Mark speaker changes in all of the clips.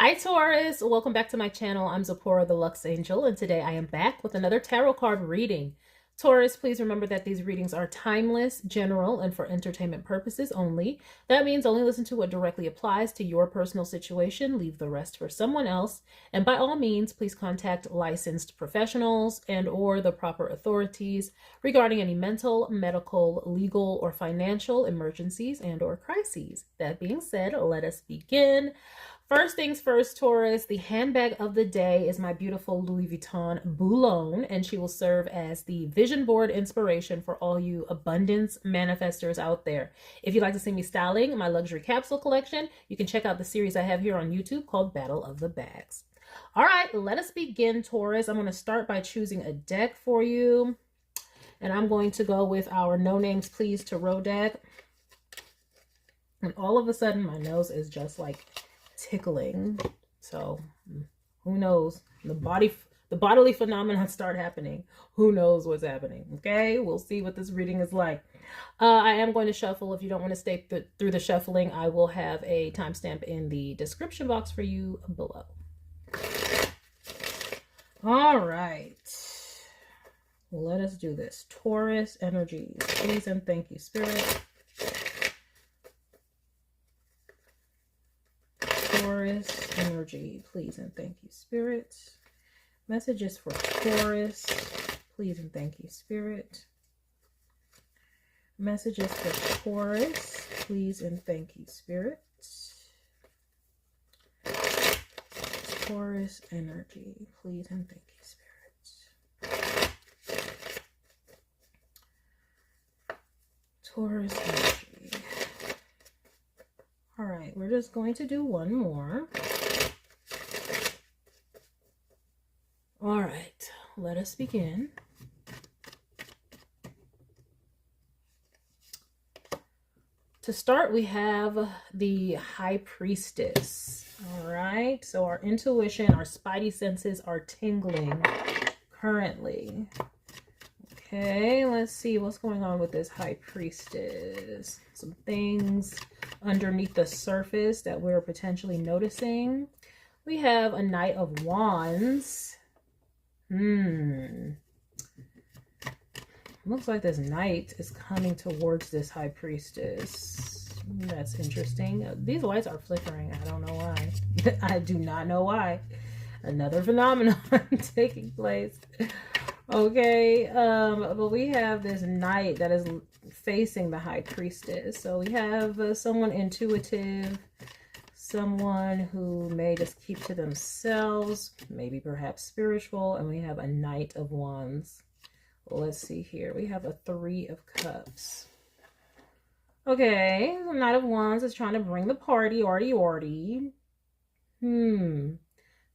Speaker 1: Hi Taurus, welcome back to my channel. I'm Zipporah, the Lux Angel, and today I am back with another tarot card reading. Taurus, please remember that these readings are timeless, general, and for entertainment purposes only. That means only listen to what directly applies to your personal situation, leave the rest for someone else, and by all means, please contact licensed professionals and or the proper authorities regarding any mental, medical, legal, or financial emergencies and or crises. That being said, let us begin. First things first, Taurus, the handbag of the day is my beautiful Louis Vuitton Boulogne, and she will serve as the vision board inspiration for all you abundance manifestors out there. If you'd like to see me styling my luxury capsule collection, you can check out the series I have here on YouTube called Battle of the Bags. All right, let us begin, Taurus. I'm going to start by choosing a deck for you, and I'm going to go with our No Names Please Tarot deck. And all of a sudden, my nose is just like tickling, so who knows, the bodily phenomena start happening. Who knows what's happening? Okay, we'll see what this reading is like. I am going to shuffle. If you don't want to stay through the shuffling, I will have a timestamp in the description box for you below. All right, let us do this. Taurus energies, please and thank you, Spirit. Taurus energy, please and thank you, Spirit. Messages for Taurus, please and thank you, Spirit. Messages for Taurus, please and thank you, Spirit. Taurus energy, please and thank you, Spirit. Taurus energy. All right, we're just going to do one more. All right, let us begin. To start, we have the High Priestess. All right, so our intuition, our spidey senses are tingling currently. Okay, let's see what's going on with this High Priestess. Some things underneath the surface that we're potentially noticing. We have a Knight of Wands. Looks like this Knight is coming towards this High Priestess. That's interesting. These lights are flickering. I don't know why. I do not know why. Another phenomenon taking place. Okay, but we have this Knight that is facing the High Priestess. So we have someone intuitive, someone who may just keep to themselves, maybe perhaps spiritual, and we have a Knight of Wands. Let's see here. We have a Three of Cups. Okay, the Knight of Wands is trying to bring the party,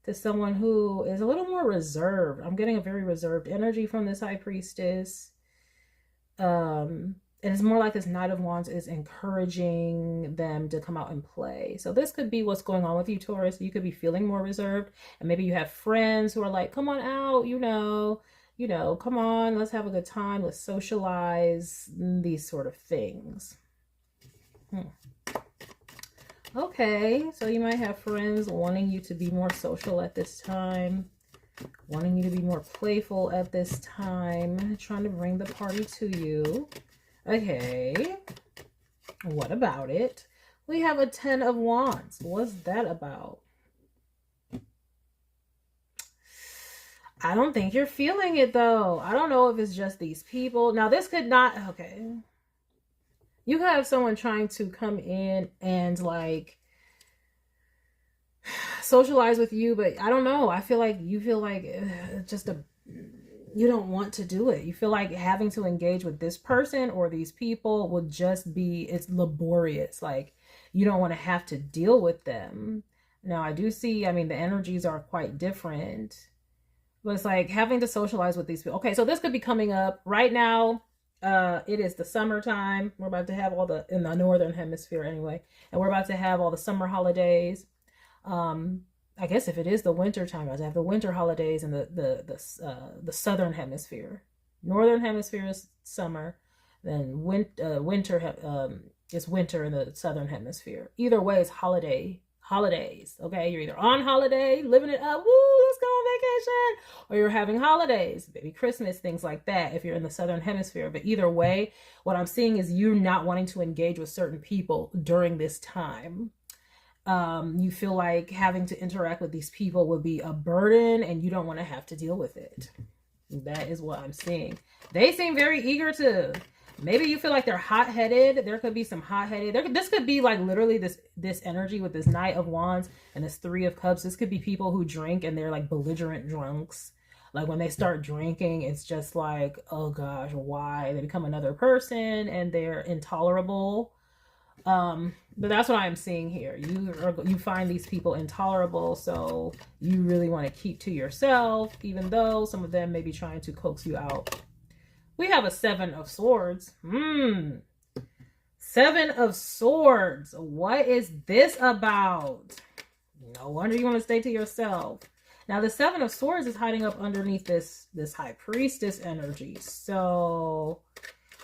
Speaker 1: to someone who is a little more reserved. I'm getting a very reserved energy from this High Priestess. And it's more like this Knight of Wands is encouraging them to come out and play. So this could be what's going on with you, Taurus. You could be feeling more reserved, and maybe you have friends who are like, come on out, you know, come on, let's have a good time, let's socialize, these sort of things. Okay, so you might have friends wanting you to be more social at this time, wanting you to be more playful at this time, trying to bring the party to you. Okay, what about it? We have a Ten of Wands. What's that about? I don't think you're feeling it, though. I don't know if it's just these people. Now, this could not... Okay. You could have someone trying to come in and, like, socialize with you, but I don't know. I feel like you feel like you don't want to do it. You feel like having to engage with this person or these people will just be... It's laborious. Like, you don't want to have to deal with them. Now, I do see... I mean, the energies are quite different. But it's like having to socialize with these people. Okay, so this could be coming up right now. It is the summertime. We're about to have all the, in the northern hemisphere anyway, and we're about to have all the summer holidays. I guess if it is the winter time, I have the winter holidays in the southern hemisphere. Northern hemisphere is summer, then winter is winter in the southern hemisphere. Either way, it's holidays. Okay, you're either on holiday, living it up, woo, let's go on vacation, or you're having holidays, maybe Christmas, things like that, if you're in the southern hemisphere. But either way, what I'm seeing is you not wanting to engage with certain people during this time. You feel like having to interact with these people would be a burden and you don't want to have to deal with it. That is what I'm seeing. They seem very eager to. Maybe you feel like they're hot-headed. There could be some hot-headed. This could be like literally this energy with this Knight of Wands and this Three of Cups. This could be people who drink and they're like belligerent drunks. Like when they start drinking, it's just like, oh gosh, why? They become another person and they're intolerable. But that's what I'm seeing here. You find these people intolerable, so you really want to keep to yourself, even though some of them may be trying to coax you out. We have a Seven of Swords. Seven of Swords. What is this about? No wonder you want to stay to yourself. Now, the Seven of Swords is hiding up underneath this High Priestess energy. So,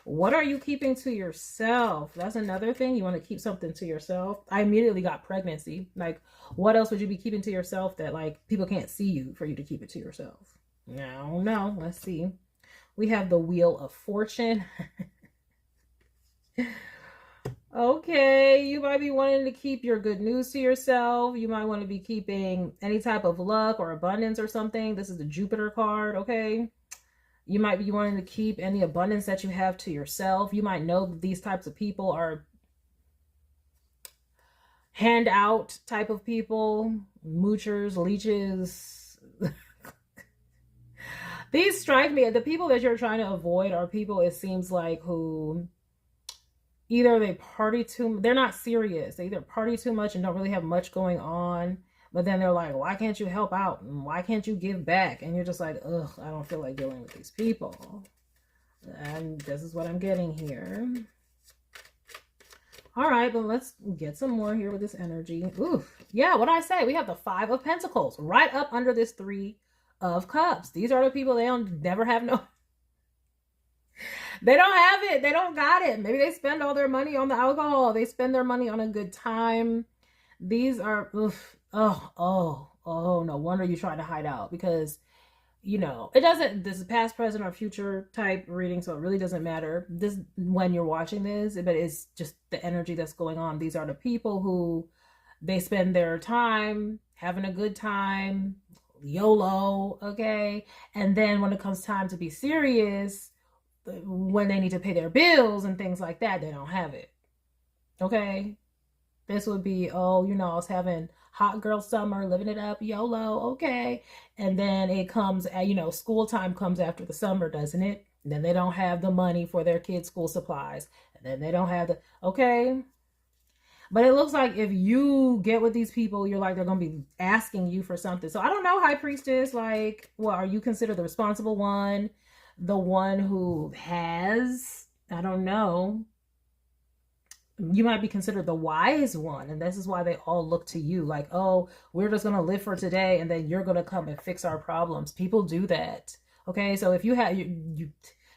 Speaker 1: what are you keeping to yourself? That's another thing. You want to keep something to yourself. I immediately got pregnancy. Like, what else would you be keeping to yourself that, like, people can't see you for you to keep it to yourself? No. Let's see. We have the Wheel of Fortune. Okay, you might be wanting to keep your good news to yourself. You might want to be keeping any type of luck or abundance or something. This is the Jupiter card, okay? You might be wanting to keep any abundance that you have to yourself. You might know that these types of people are handout type of people, moochers, leeches. These strike me. The people that you're trying to avoid are people, it seems like, who either they party too, they're not serious. They either party too much and don't really have much going on, but then they're like, why can't you help out? And why can't you give back? And you're just like, ugh, I don't feel like dealing with these people. And this is what I'm getting here. All right, but let's get some more here with this energy. Ooh, yeah, what did I say? We have the Five of Pentacles right up under this Three of Cups. These are the people they don't never have no. They don't have it. They don't got it. Maybe they spend all their money on the alcohol. They spend their money on a good time. These are, oof, oh, no wonder you try to hide out, because, you know, it doesn't, this is past, present, or future type reading, so it really doesn't matter this when you're watching this, but it's just the energy that's going on. These are the people who they spend their time having a good time, YOLO, okay? And then when it comes time to be serious, when they need to pay their bills and things like that, they don't have it, okay? This would be, oh, you know, I was having hot girl summer, living it up, YOLO, okay? And then it comes, you know, school time comes after the summer, doesn't it? And then they don't have the money for their kids' school supplies. And then they don't have the, okay? But it looks like if you get with these people, you're like, they're going to be asking you for something. So I don't know, High Priestess, like, well, are you considered the responsible one? The one who has, I don't know. You might be considered the wise one. And this is why they all look to you like, oh, we're just going to live for today. And then you're going to come and fix our problems. People do that. Okay. So if you have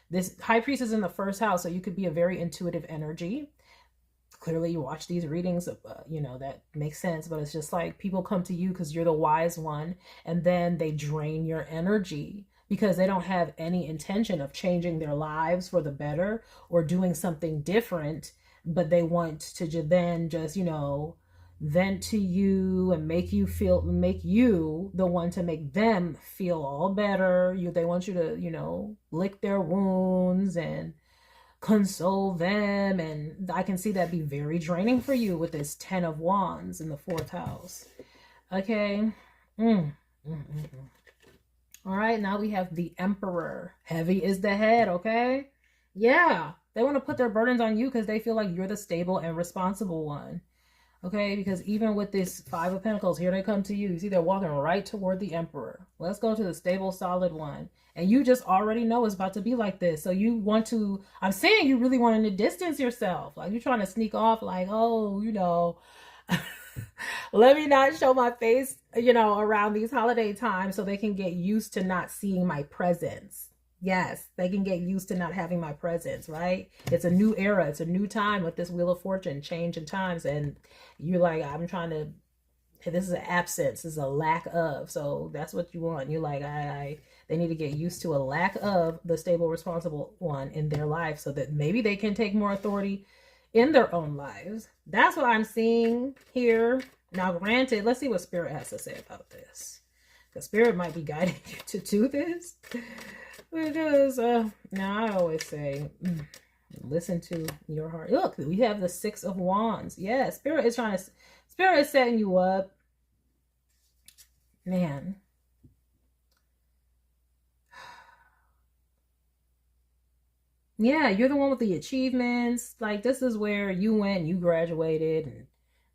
Speaker 1: this High Priestess in the first house, so you could be a very intuitive energy. Clearly you watch these readings, you know, that makes sense, but it's just like people come to you because you're the wise one, and then they drain your energy because they don't have any intention of changing their lives for the better or doing something different, but they want to then just, you know, vent to you and make you the one to make them feel all better. They want you to, you know, lick their wounds and console them, and I can see that be very draining for you with this Ten of Wands in the fourth house. Okay. All right, now we have the Emperor. Heavy is the head, okay? Yeah, they want to put their burdens on you because they feel like you're the stable and responsible one. Okay, because even with this Five of Pentacles, here they come to you. You see, they're walking right toward the Emperor. Let's go to the stable, solid one. And you just already know it's about to be like this. So you want to, I'm saying you really wanting to distance yourself. Like you're trying to sneak off like, oh, you know, let me not show my face, you know, around these holiday times so they can get used to not seeing my presence. Yes, they can get used to not having my presence, right? It's a new era. It's a new time with this Wheel of Fortune, change in times. And you're like, I'm trying to this is an absence, this is a lack of. So that's what you want. You're like, they need to get used to a lack of the stable, responsible one in their life so that maybe they can take more authority in their own lives. That's what I'm seeing here. Now, granted, let's see what Spirit has to say about this. The Spirit might be guiding you to do this. Because, now I always say, listen to your heart. Look, we have the Six of Wands. Yeah, Spirit is setting you up. Man. Yeah, you're the one with the achievements. Like, this is where you went, you graduated, and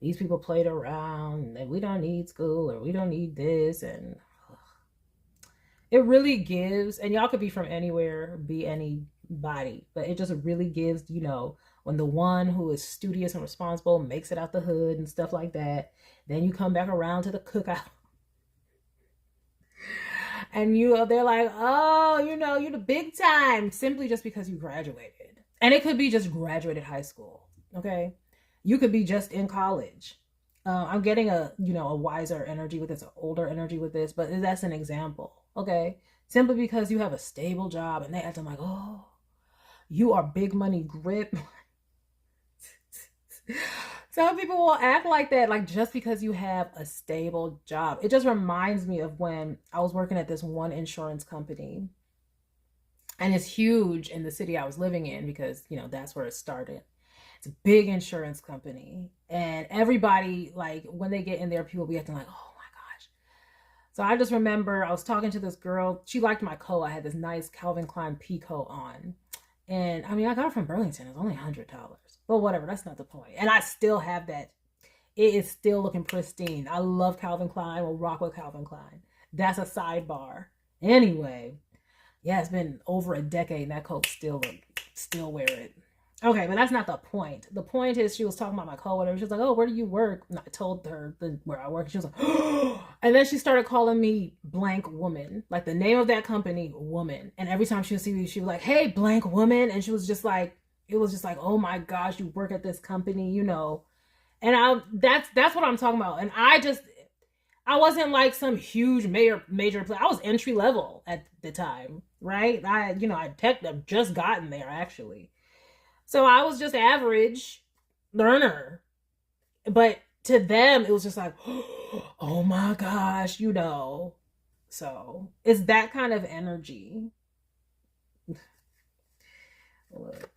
Speaker 1: these people played around, and we don't need school, or we don't need this, and it really gives, and y'all could be from anywhere, be anybody, but it just really gives, you know, when the one who is studious and responsible makes it out the hood and stuff like that, then you come back around to the cookout. And they're like, oh, you know, you're the big time, simply just because you graduated. And it could be just graduated high school, okay? You could be just in college. I'm getting a wiser energy with this, an older energy with this, but that's an example, okay? Simply because you have a stable job and they act like, oh, you are big money grip. Some people will act like that, like just because you have a stable job. It just reminds me of when I was working at this one insurance company. And it's huge in the city I was living in because, you know, that's where it started. It's a big insurance company. And everybody, like, when they get in there, people be acting like, oh my gosh. So I just remember I was talking to this girl. She liked my coat. I had this nice Calvin Klein pea coat on. And I mean, I got it from Burlington. It's only $100. But whatever, that's not the point. And I still have that. It is still looking pristine. I love Calvin Klein. I will rock with Calvin Klein. That's a sidebar. Anyway, yeah, it's been over a decade and that coat still wear it. Okay, but that's not the point. The point is she was talking about my coat, whatever. She was like, oh, where do you work? And I told her where I work. She was like, oh. And then she started calling me blank woman, like the name of that company, woman. And every time she would see me, she was like, hey, blank woman. And she was just like, it was just like, oh my gosh, you work at this company, you know. And that's what I'm talking about. And I wasn't like some huge major player. I was entry level at the time, right? I just gotten there actually. So I was just average learner. But to them, it was just like, oh my gosh, you know. So it's that kind of energy. Look.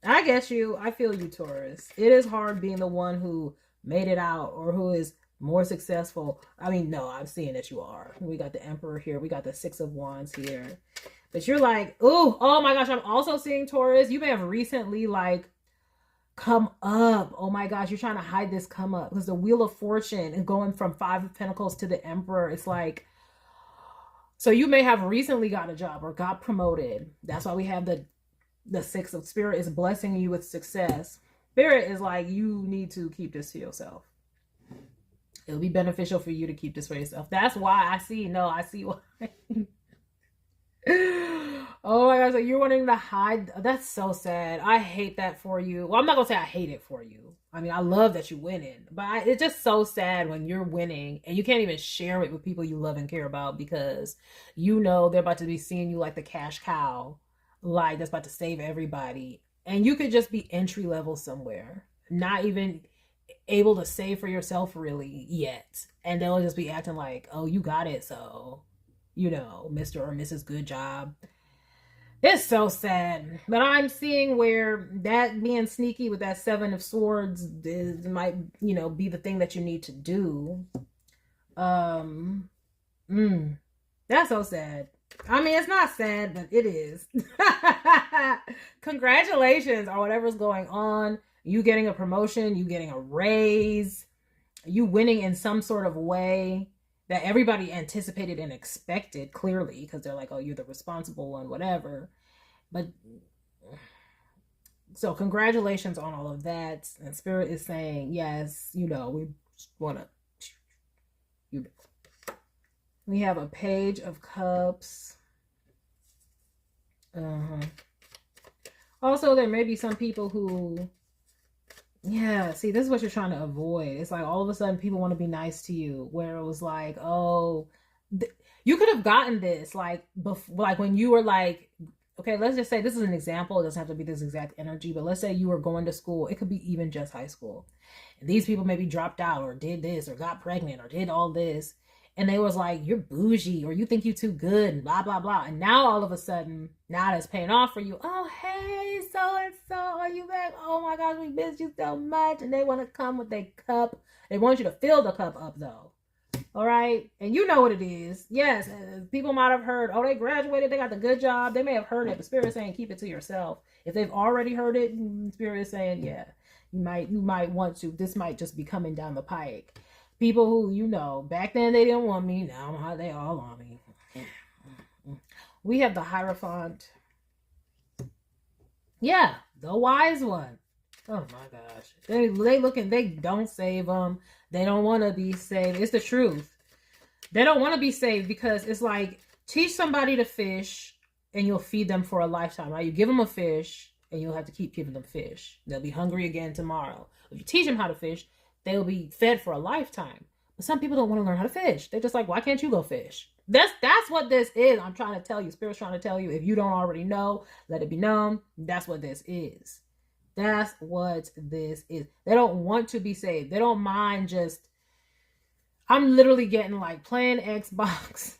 Speaker 1: I get you. I feel you, Taurus. It is hard being the one who made it out or who is more successful. I mean, no, I'm seeing that you are. We got the Emperor here. We got the Six of Wands here. But you're like, oh my gosh, I'm also seeing Taurus. You may have recently like come up. Oh my gosh, you're trying to hide this come up. Because the Wheel of Fortune and going from Five of Pentacles to the Emperor, it's like, so you may have recently got a job or got promoted. That's why we have the Six of Spirit is blessing you with success. Spirit is like, you need to keep this to yourself. It'll be beneficial for you to keep this for yourself. That's why I see why. Oh my gosh, so you're wanting to hide. That's so sad. I hate that for you. Well, I'm not gonna say I hate it for you. I mean, I love that you're winning, but it's just so sad when you're winning and you can't even share it with people you love and care about because you know they're about to be seeing you like the cash cow, like that's about to save everybody. And you could just be entry level somewhere, not even able to save for yourself really yet. And they'll just be acting like, oh, you got it. So, you know, Mr. or Mrs. Good Job. It's so sad. But I'm seeing where that being sneaky with that Seven of Swords might, you know, be the thing that you need to do. That's so sad. I mean, it's not sad, but it is. Congratulations on whatever's going on. You getting a promotion, you getting a raise, you winning in some sort of way that everybody anticipated and expected, clearly, because they're like, oh, you're the responsible one, whatever. But so congratulations on all of that. And Spirit is saying, yes, you know, we want to, you know. We have a Page of Cups. Also, there may be some people who Yeah, see, this is what you're trying to avoid. It's like all of a sudden people want to be nice to you, where it was like, oh, you could have gotten this like before, like when you were like, okay, let's just say this is an example. It doesn't have to be this exact energy, but let's say you were going to school. It could be even just high school. And these people maybe dropped out or did this or got pregnant or did all this. And they was like, you're bougie or you think you too good and blah, blah, blah. And now all of a sudden, now that's paying off for you. Oh, hey, so-and-so, are you back? Oh my gosh, we missed you so much. And they want to come with their cup. They want you to fill the cup up though. All right. And you know what it is. Yes. People might have heard, oh, they graduated. They got the good job. They may have heard it, but Spirit is saying, keep it to yourself. If they've already heard it, Spirit is saying, yeah, you might want to, this might just be coming down the pike. People who, you know, back then they didn't want me. Now they all want me. We have the Hierophant. Yeah. The wise one. Oh my gosh. They looking, they don't save them. They don't want to be saved. It's the truth. They don't want to be saved because it's like, teach somebody to fish and you'll feed them for a lifetime, right? You give them a fish and you'll have to keep giving them fish. They'll be hungry again tomorrow. If you teach them how to fish, they'll be fed for a lifetime. But some people don't want to learn how to fish. They're just like, why can't you go fish? That's what this is. I'm trying to tell you. Spirit's trying to tell you. If you don't already know, let it be known. That's what this is. That's what this is. They don't want to be saved. They don't mind just, I'm literally getting like playing Xbox.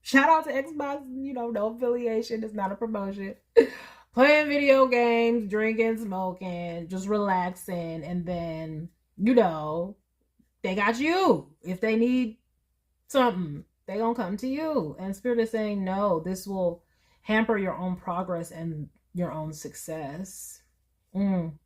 Speaker 1: Shout out to Xbox, you know, no affiliation. It's not a promotion. Playing video games, drinking, smoking, just relaxing. And then, you know, they got you. If they need something, they gonna come to you. And Spirit is saying, no, this will hamper your own progress and your own success. And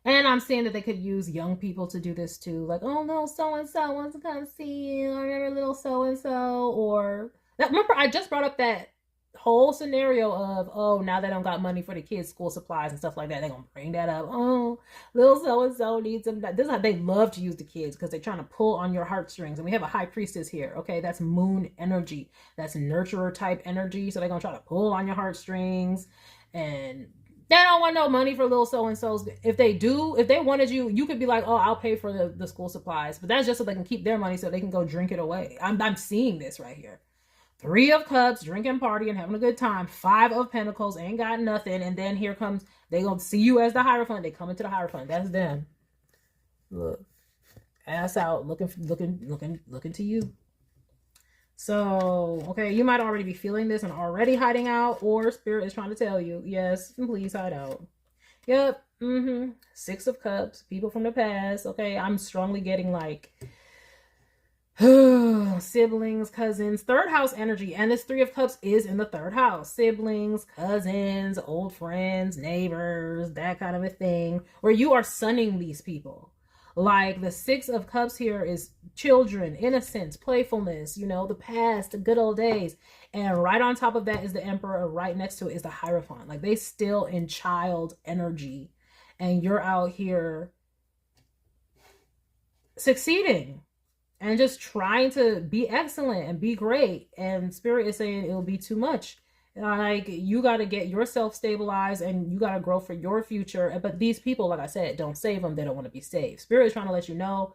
Speaker 1: I'm seeing that they could use young people to do this too. Like, oh no, so-and-so wants to come see you. I remember little so-and-so. Or that, remember I just brought up that whole scenario of, oh, now they don't got money for the kids' school supplies and stuff like that. They're going to bring that up. Oh, little so-and-so needs them. This is how they love to use the kids because they're trying to pull on your heartstrings. And we have a high priestess here. Okay, that's moon energy. That's nurturer type energy. So they're going to try to pull on your heartstrings. And they don't want no money for little so-and-sos. If they do, if they wanted you, you could be like, oh, I'll pay for the school supplies. But that's just so they can keep their money so they can go drink it away. I'm seeing this right here. 3 of Cups, drinking, partying, having a good time. 5 of Pentacles, ain't got nothing. And then here comes, they gonna see you as the Hierophant. They come into the Hierophant. That's them. Look. Ass out, looking to you. So, okay, you might already be feeling this and already hiding out, or Spirit is trying to tell you, yes, please hide out. Yep. 6 of Cups, people from the past. Okay, I'm strongly getting like siblings, cousins, 3rd house energy. And this 3 of Cups is in the 3rd house. Siblings, cousins, old friends, neighbors, that kind of a thing, where you are sunning these people. Like the 6 of Cups here is children, innocence, playfulness, you know, the past, the good old days. And right on top of that is the Emperor. Right next to it is the Hierophant. Like they still in child energy. And you're out here succeeding and just trying to be excellent and be great. And Spirit is saying it'll be too much. Like you got to get yourself stabilized and you got to grow for your future. But these people, like I said, don't save them. They don't want to be saved. Spirit is trying to let you know,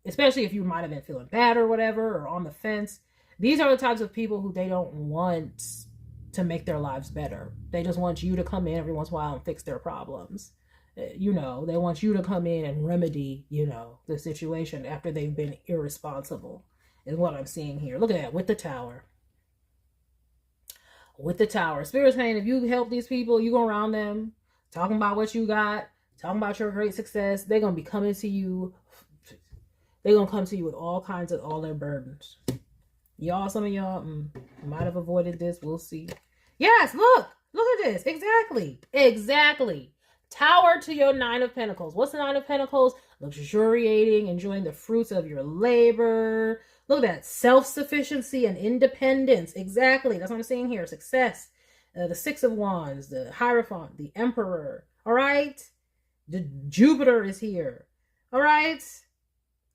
Speaker 1: especially if you might have been feeling bad or whatever, or on the fence. These are the types of people who they don't want to make their lives better. They just want you to come in every once in a while and fix their problems. You know, they want you to come in and remedy, you know, the situation after they've been irresponsible, is what I'm seeing here. Look at that with the Tower. With the Tower. Spirit's saying if you help these people, you go around them, talking about what you got, talking about your great success, they're going to be coming to you. They're going to come to you with all kinds of, all their burdens. Y'all, some of y'all might have avoided this. We'll see. Yes, look at this. Exactly. Tower to your 9 of Pentacles. What's the 9 of Pentacles? Luxuriating, enjoying the fruits of your labor. Look at that. Self-sufficiency and independence. Exactly. That's what I'm seeing here. Success. The 6 of Wands. The Hierophant. The Emperor. All right. The Jupiter is here. All right.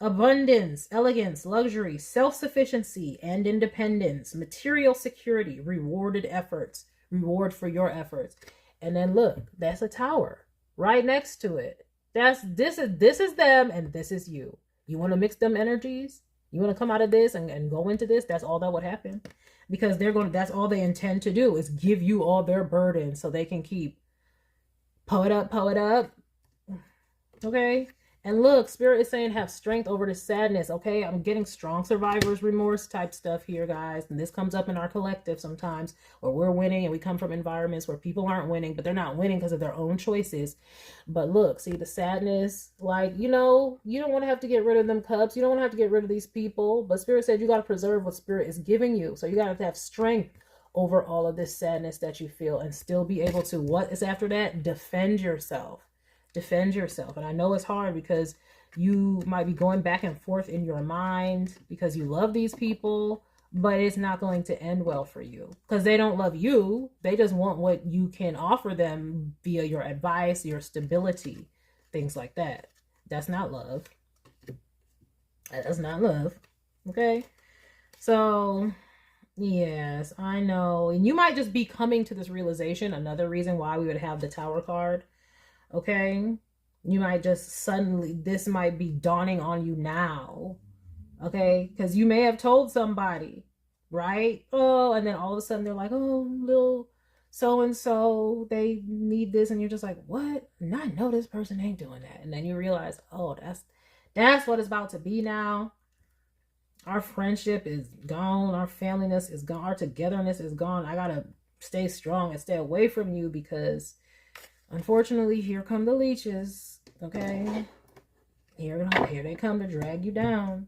Speaker 1: Abundance, elegance, luxury, self-sufficiency, and independence. Material security. Rewarded efforts. Reward for your efforts. And then look. That's a Tower. right next to it. This is them and this is you. You want to mix them energies? You want to come out of this and go into this? That's all that would happen. Because that's all they intend to do is give you all their burden so they can keep pull it up. Okay? And look, Spirit is saying have strength over the sadness, okay? I'm getting strong survivor's remorse type stuff here, guys. And this comes up in our collective sometimes where we're winning and we come from environments where people aren't winning, but they're not winning because of their own choices. But look, see the sadness, like, you know, you don't want to have to get rid of them cups. You don't want to have to get rid of these people. But Spirit said you got to preserve what Spirit is giving you. So you got to have strength over all of this sadness that you feel and still be able to, what is after that? Defend yourself. Defend yourself. And I know it's hard because you might be going back and forth in your mind because you love these people, but it's not going to end well for you because they don't love you. They just want what you can offer them via your advice, your stability, things like that. That's not love. That's not love. Okay. So yes, I know. And you might just be coming to this realization. Another reason why we would have the Tower card. Okay, you might just suddenly, this might be dawning on you now. Okay, because you may have told somebody, right? Oh, and then all of a sudden they're like, oh, little so-and-so, they need this. And you're just like, what? And I know this person ain't doing that. And then you realize, oh, that's what it's about to be now. Our friendship is gone. Our familyness is gone. Our togetherness is gone. I got to stay strong and stay away from you because unfortunately, here come the leeches, okay? Here they come to drag you down.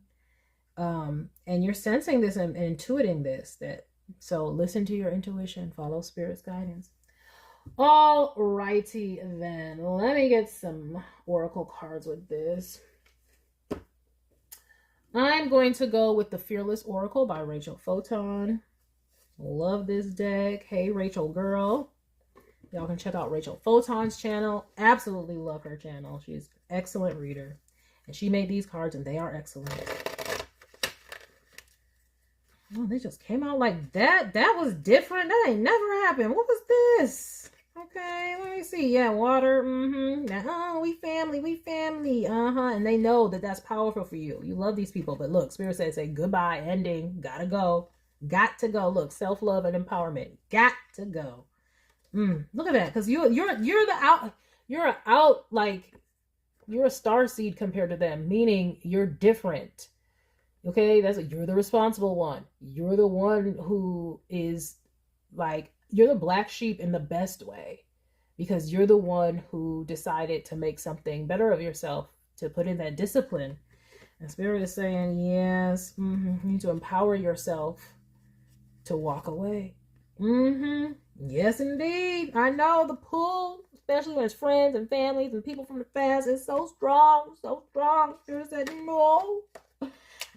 Speaker 1: And you're sensing this and intuiting this. So listen to your intuition. Follow Spirit's guidance. All righty then. Let me get some oracle cards with this. I'm going to go with the Fearless Oracle by Rachel Photon. Love this deck. Hey, Rachel girl. Y'all can check out Rachel Photon's channel. Absolutely love her channel. She's an excellent reader. And she made these cards and they are excellent. Oh, they just came out like that. That was different. That ain't never happened. What was this? Okay, let me see. Yeah, water. Now, we family. And they know that that's powerful for you. You love these people. But look, Spirit says, say goodbye, ending, gotta go. Got to go. Look, self-love and empowerment. Got to go. Look at that, because you're a star seed compared to them, meaning you're different. Okay, you're the responsible one. You're the one who is like, you're the black sheep in the best way, because you're the one who decided to make something better of yourself, to put in that discipline. And Spirit is saying, yes, you need to empower yourself to walk away. Yes, indeed. I know the pull, especially when it's friends and families and people from the past, is so strong, so strong. Spirit said, no.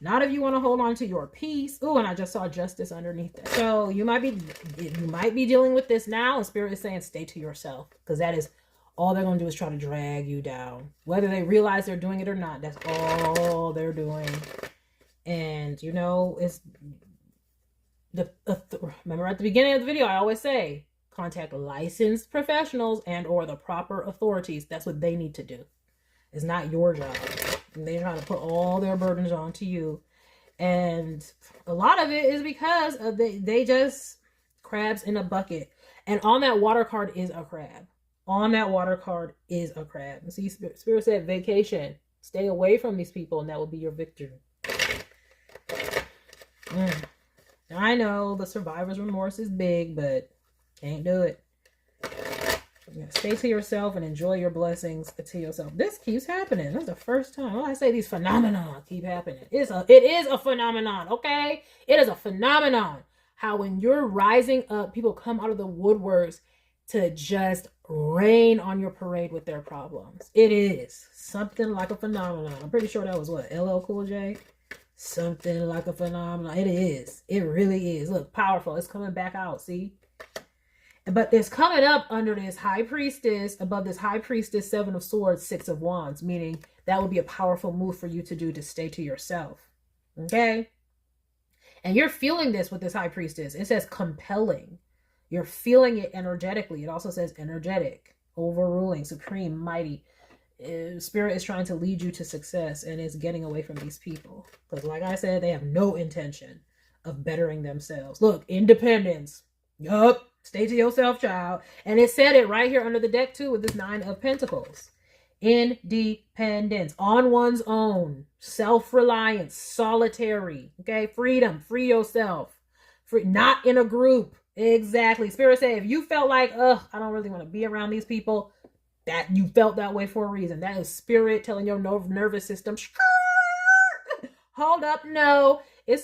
Speaker 1: Not if you want to hold on to your peace. Oh, and I just saw justice underneath that. So you might be dealing with this now, and Spirit is saying stay to yourself, because that is all they're going to do is try to drag you down. Whether they realize they're doing it or not, that's all they're doing. And, you know, it's remember at the beginning of the video, I always say, contact licensed professionals and or the proper authorities. That's what they need to do. It's not your job. And they're trying to put all their burdens onto you. And a lot of it is because they just crabs in a bucket. And on that water card is a crab. On that water card is a crab. And see, Spirit said vacation. Stay away from these people and that will be your victory. I know the survivor's remorse is big, but can't do it. Yeah, stay to yourself and enjoy your blessings to yourself. This keeps happening. That's the first time. Well, I say these phenomena keep happening. It is a phenomenon, okay? It is a phenomenon. How when you're rising up, people come out of the woodworks to just rain on your parade with their problems. It is something like a phenomenon. I'm pretty sure that was what, LL Cool J? Something like a phenomenon. It is. It really is. Look, powerful. It's coming back out. See? But it's coming up under this high priestess, above this high priestess, 7 of swords, 6 of wands, meaning that would be a powerful move for you to do to stay to yourself. Okay? And you're feeling this with this high priestess. It says compelling. You're feeling it energetically. It also says energetic. overruling, supreme, mighty. Spirit is trying to lead you to success and is getting away from these people. Because like I said, they have no intention of bettering themselves. Look, independence. Yup. Stay to yourself, child. And it said it right here under the deck too with this 9 of Pentacles. Independence. On one's own. Self-reliance. Solitary. Okay? Freedom. Free yourself. Free. Not in a group. Exactly. Spirit said if you felt like, I don't really want to be around these people, that you felt that way for a reason. That is spirit telling your nervous system, hold up, no. It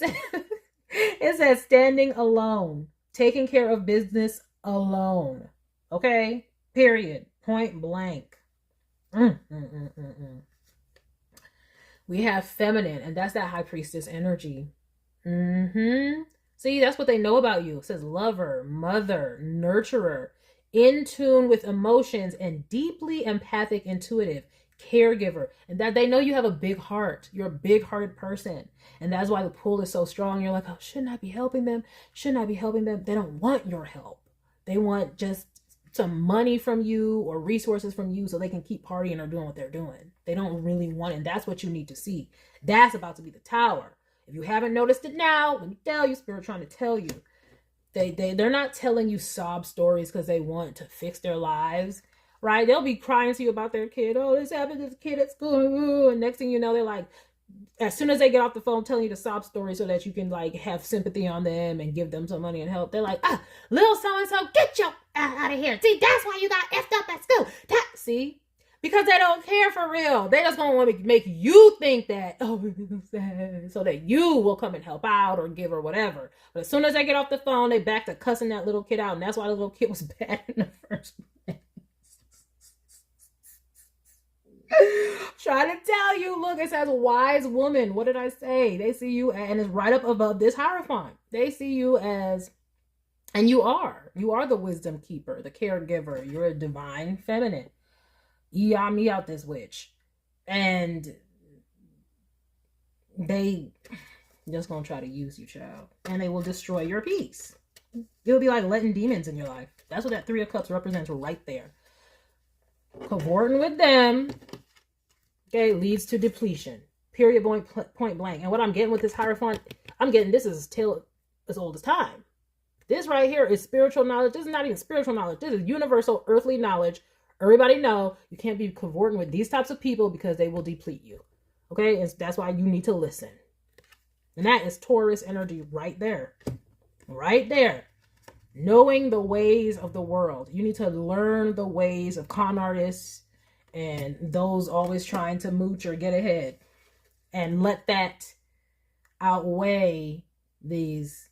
Speaker 1: says standing alone, taking care of business alone. Okay? Period. Point blank. We have feminine, and that's that high priestess energy. See, that's what they know about you. It says lover, mother, nurturer, in tune with emotions, and deeply empathic, intuitive, caregiver. And that they know you have a big heart. You're a big-hearted person. And that's why the pull is so strong. You're like, oh, shouldn't I be helping them? Shouldn't I be helping them? They don't want your help. They want just some money from you or resources from you so they can keep partying or doing what they're doing. They don't really want it. And that's what you need to see. That's about to be the tower. If you haven't noticed it now, let me tell you, Spirit trying to tell you. They're not telling you sob stories because they want to fix their lives, right? They'll be crying to you about their kid. Oh, this happened to this kid at school. And next thing you know, they're like, as soon as they get off the phone, telling you the sob story so that you can like have sympathy on them and give them some money and help. They're like, little so-and-so, get your ass out of here. See, that's why you got effed up at school. See? Because they don't care for real. They just gonna want to make you think that, so that you will come and help out or give or whatever. But as soon as they get off the phone, they back to cussing that little kid out. And that's why the little kid was bad in the first place. Trying to tell you, look, it says wise woman. What did I say? They see you, and it's right up above this Hierophant. They see you as, and you are the wisdom keeper, the caregiver. You're a divine feminine. Me out this witch. And they just gonna try to use you, child. And they will destroy your peace. It'll be like letting demons in your life. That's what that 3 of Cups represents right there. Cavorting with them, okay, leads to depletion. Period, point blank. And what I'm getting with this Hierophant, I'm getting this is tale as old as time. This right here is spiritual knowledge. This is not even spiritual knowledge. This is universal earthly knowledge. Everybody know you can't be cavorting with these types of people because they will deplete you. Okay? And that's why you need to listen. And that is Taurus energy right there. Right there. Knowing the ways of the world. You need to learn the ways of con artists and those always trying to mooch or get ahead. And let that outweigh these,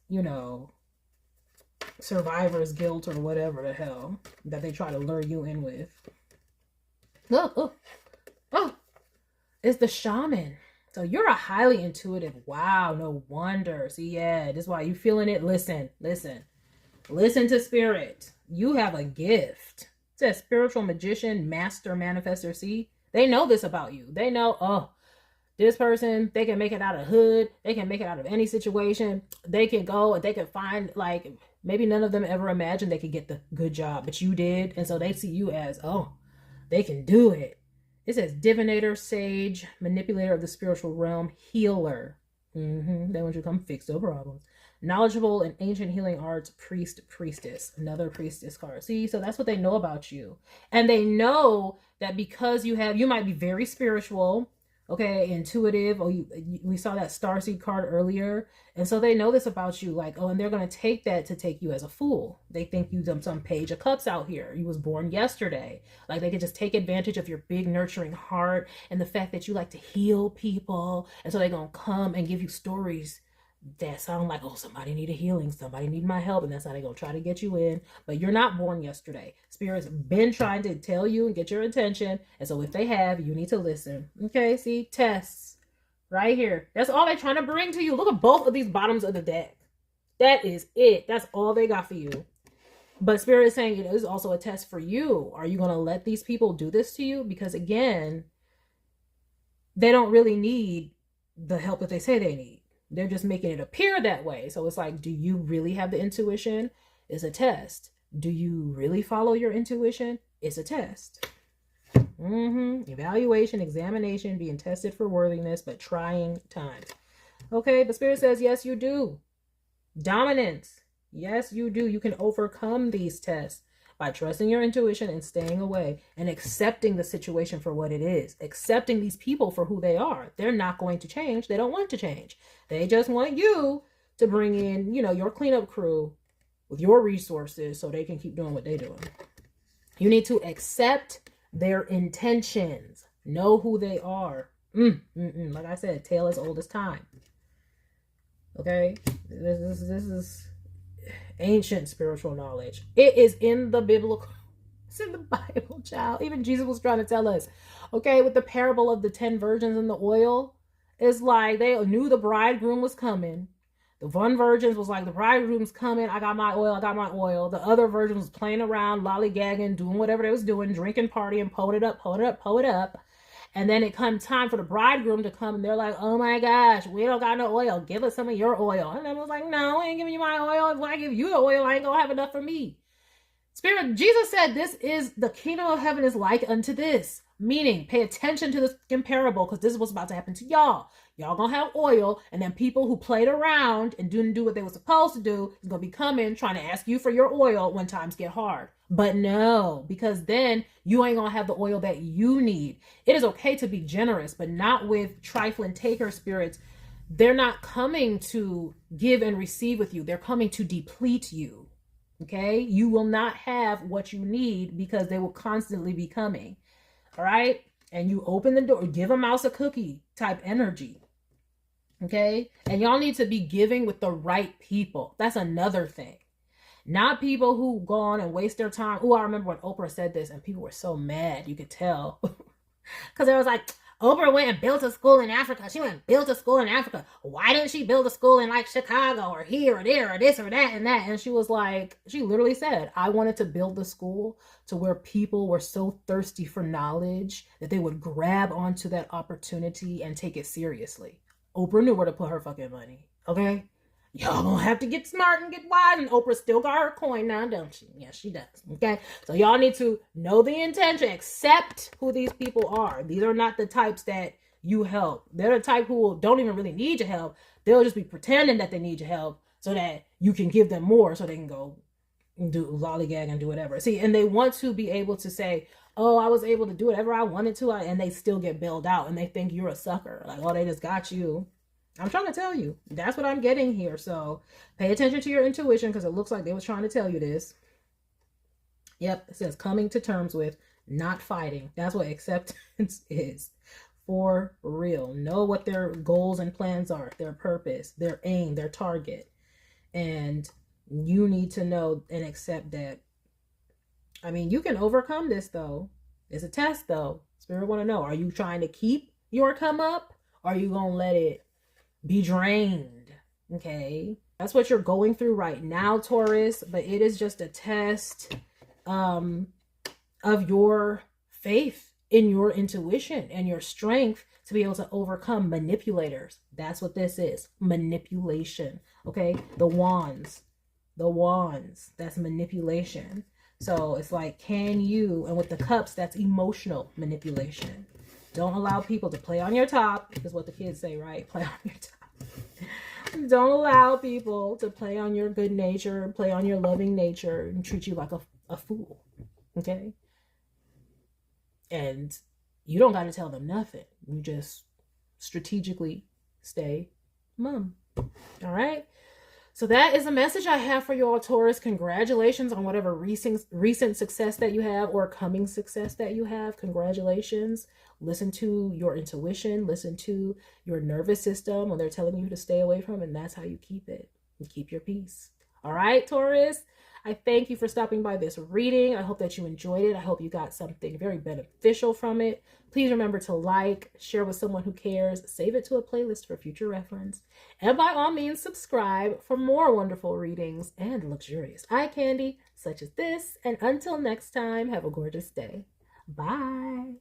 Speaker 1: survivor's guilt or whatever the hell that they try to lure you in with. Oh, it's the shaman. So you're a highly intuitive. Wow, no wonder. See, yeah, this is why you feeling it. Listen to spirit. You have a gift. It says spiritual magician, master manifester. See, they know this about you. They know, this person, they can make it out of hood. They can make it out of any situation. They can go and they can find, like, maybe none of them ever imagined they could get the good job, but you did. And so they see you as, they can do it. It says divinator, sage, manipulator of the spiritual realm, healer. They want you to come fix their problems. Knowledgeable in ancient healing arts, priest, priestess. Another priestess card. See, so that's what they know about you. And they know that because you might be very spiritual, okay, intuitive. We saw that starseed card earlier. And so they know this about you, like, and they're going to take that to take you as a fool. They think you some page of cups out here. You was born yesterday. Like, they could just take advantage of your big nurturing heart and the fact that you like to heal people. And so they're going to come and give you stories that sound like, somebody need a healing, somebody need my help, and that's how they're going to try to get you in. But you're not born yesterday. Spirit's been trying to tell you and get your attention, and so if they have, you need to listen. Okay, see, tests right here. That's all they're trying to bring to you. Look at both of these bottoms of the deck. That is it. That's all they got for you. But Spirit is saying it is also a test for you. Are you going to let these people do this to you? Because again, they don't really need the help that they say they need. They're just making it appear that way. So it's like, do you really have the intuition? It's a test. Do you really follow your intuition? It's a test. Evaluation, examination, being tested for worthiness, but trying times. Okay, but Spirit says, yes, you do. Dominance. Yes, you do. You can overcome these tests by trusting your intuition and staying away and accepting the situation for what it is. Accepting these people for who they are. They're not going to change. They don't want to change. They just want you to bring in, you know, your cleanup crew with your resources so they can keep doing what they're doing. You need to accept their intentions. Know who they are. Like I said, tale as old as time. Okay? This is ancient spiritual knowledge. It is in the biblical, it's in the Bible, child. Even Jesus was trying to tell us. Okay? With the parable of the 10 virgins and the oil. It's like they knew the bridegroom was coming. The one virgin was like, the bridegroom's coming. I got my oil. I got my oil. The other virgin was playing around, lollygagging, doing whatever they was doing, drinking, partying, pull it up, pull it up, pull it up. And then it comes time for the bridegroom to come. And they're like, oh my gosh, we don't got no oil. Give us some of your oil. And then was like, no, I ain't giving you my oil. When I give you the oil, I ain't going to have enough for me. Spirit, Jesus said, this is the kingdom of heaven is like unto this. Meaning, pay attention to this parable because this is what's about to happen to y'all. Y'all gonna have oil, and then people who played around and didn't do what they were supposed to do is gonna be coming trying to ask you for your oil when times get hard. But no, because then you ain't gonna have the oil that you need. It is okay to be generous, but not with trifling taker spirits. They're not coming to give and receive with you. They're coming to deplete you. Okay? You will not have what you need because they will constantly be coming. All right? And you open the door, give a mouse a cookie type energy. Okay? And y'all need to be giving with the right people. That's another thing. Not people who go on and waste their time. Oh, I remember when Oprah said this and people were so mad. You could tell. Because it was like, Oprah went and built a school in Africa. She went and built a school in Africa. Why didn't she build a school in like Chicago or here or there or this or that and that? And she was like, she literally said, I wanted to build the school to where people were so thirsty for knowledge that they would grab onto that opportunity and take it seriously. Oprah knew where to put her fucking money. Okay? Y'all gonna have to get smart and get wise. And Oprah still got her coin now, don't she? Yes, she does. Okay? So y'all need to know the intention. Accept who these people are. These are not the types that you help. They're the type who don't even really need your help. They'll just be pretending that they need your help so that you can give them more so they can go do lollygag and do whatever. See, and they want to be able to say, oh, I was able to do whatever I wanted to, and they still get bailed out and they think you're a sucker. Like, oh, they just got you. I'm trying to tell you. That's what I'm getting here. So pay attention to your intuition because it looks like they was trying to tell you this. Yep, it says coming to terms with, not fighting. That's what acceptance is. For real. Know what their goals and plans are, their purpose, their aim, their target. And you need to know and accept that. I mean, you can overcome this though. It's a test though. Spirit want to know, are you trying to keep your come up? Or are you going to let it be drained? Okay, that's what you're going through right now, Taurus, but it is just a test of your faith in your intuition and your strength to be able to overcome manipulators. That's what this is, manipulation. Okay, the wands, that's manipulation. So it's like, can you, and with the cups, that's emotional manipulation. Don't allow people to play on your top, is what the kids say, right? Play on your top. Don't allow people to play on your good nature, play on your loving nature, and treat you like a fool. Okay? And you don't got to tell them nothing. You just strategically stay mum. All right? So that is a message I have for you all, Taurus. Congratulations on whatever recent success that you have or coming success that you have. Congratulations. Listen to your intuition. Listen to your nervous system when they're telling you to stay away from, and that's how you keep it. You keep your peace. All right, Taurus. I thank you for stopping by this reading. I hope that you enjoyed it. I hope you got something very beneficial from it. Please remember to like, share with someone who cares, save it to a playlist for future reference, and by all means, subscribe for more wonderful readings and luxurious eye candy such as this. And until next time, have a gorgeous day. Bye.